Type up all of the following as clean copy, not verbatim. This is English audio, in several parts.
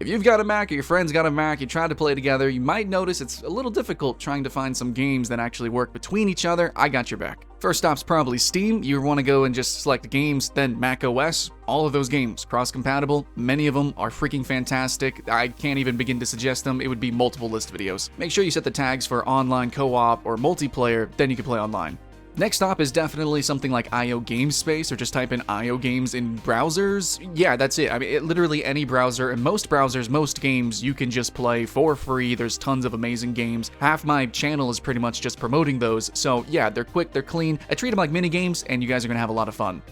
If you've got a Mac or your friend's got a Mac, you try to play together, you might notice it's a little difficult trying to find some games that actually work between each other. I got your back. First stop's probably Steam. You want to go and just select games, then Mac OS. All of those games, cross-compatible. Many of them are freaking fantastic. I can't even begin to suggest them. It would be multiple list videos. Make sure you set the tags for online, co-op, or multiplayer, then you can play online. Next stop is definitely something like IO Gamespace, or just type in IO Games in browsers. Yeah, that's it. I mean, literally any browser, and most browsers, most games, you can just play for free. There's tons of amazing games. Half my channel is pretty much just promoting those. So yeah, they're quick, they're clean. I treat them like mini games, and you guys are gonna have a lot of fun.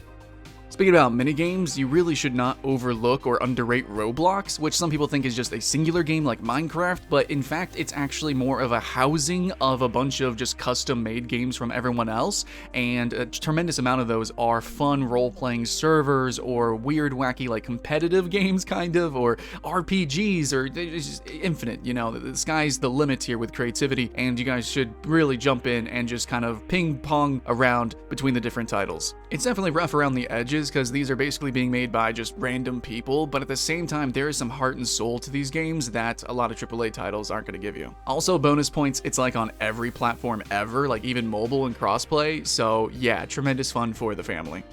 Speaking about minigames, you really should not overlook or underrate Roblox, which some people think is just a singular game like Minecraft, but in fact, it's actually more of a housing of a bunch of just custom-made games from everyone else, and a tremendous amount of those are fun role-playing servers or weird, wacky, like competitive games, kind of, or RPGs, or it's just infinite, you know, the sky's the limit here with creativity, and you guys should really jump in and just kind of ping-pong around between the different titles. It's definitely rough around the edges, because these are basically being made by just random people, but at the same time, there is some heart and soul to these games that a lot of AAA titles aren't going to give you. Also, bonus points, it's like on every platform ever, like even mobile and crossplay, so yeah, tremendous fun for the family.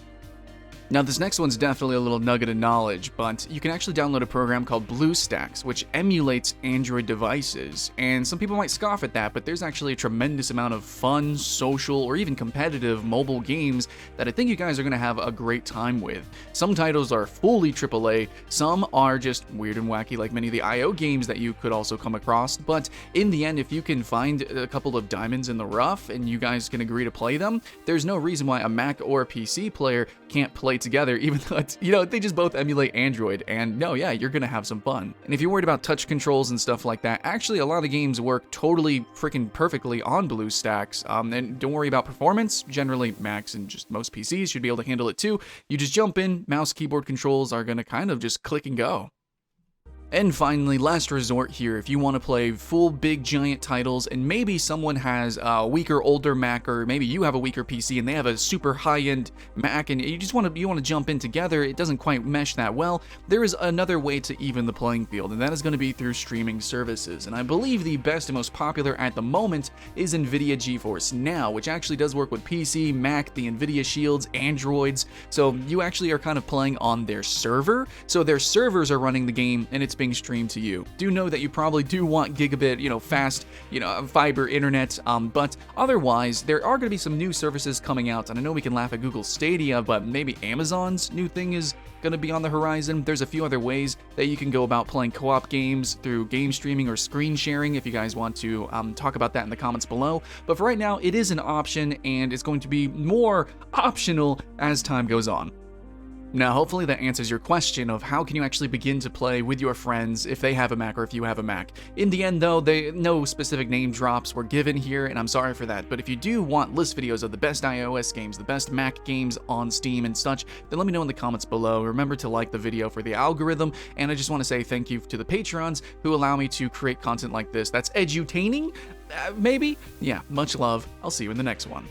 Now, this next one's definitely a little nugget of knowledge, but you can actually download a program called BlueStacks, which emulates Android devices. And some people might scoff at that, but there's actually a tremendous amount of fun, social, or even competitive mobile games that I think you guys are going to have a great time with. Some titles are fully AAA, some are just weird and wacky like many of the IO games that you could also come across, but in the end, if you can find a couple of diamonds in the rough and you guys can agree to play them, there's no reason why a Mac or a PC player can't play together, even though it's, you know, they just both emulate Android, and no, yeah, you're gonna have some fun. And if you're worried about touch controls and stuff like that, actually a lot of games work totally freaking perfectly on BlueStacks, and don't worry about performance. Generally, Macs and just most PCs should be able to handle it too. You just jump in, mouse keyboard controls are gonna kind of just click and go. And finally, last resort here, if you want to play full big giant titles and maybe someone has a weaker older Mac, or maybe you have a weaker PC and they have a super high-end Mac and you just want to jump in together, it doesn't quite mesh that well, there is another way to even the playing field, and that is going to be through streaming services. And I believe the best and most popular at the moment is NVIDIA GeForce Now, which actually does work with PC, Mac, the NVIDIA Shields, Androids, so you actually are kind of playing on their server, so their servers are running the game and it's being streamed to you. Do know that you probably do want gigabit, fast, fiber internet, but otherwise, there are going to be some new services coming out, and I know we can laugh at Google Stadia, but maybe Amazon's new thing is going to be on the horizon. There's a few other ways that you can go about playing co-op games through game streaming or screen sharing if you guys want to talk about that in the comments below. But for right now, it is an option, and it's going to be more optional as time goes on. Now, hopefully that answers your question of how can you actually begin to play with your friends if they have a Mac or if you have a Mac. In the end, though, no specific name drops were given here, and I'm sorry for that. But if you do want list videos of the best iOS games, the best Mac games on Steam and such, then let me know in the comments below. Remember to like the video for the algorithm, and I just want to say thank you to the Patreons who allow me to create content like this that's edutaining, maybe? Yeah, much love. I'll see you in the next one.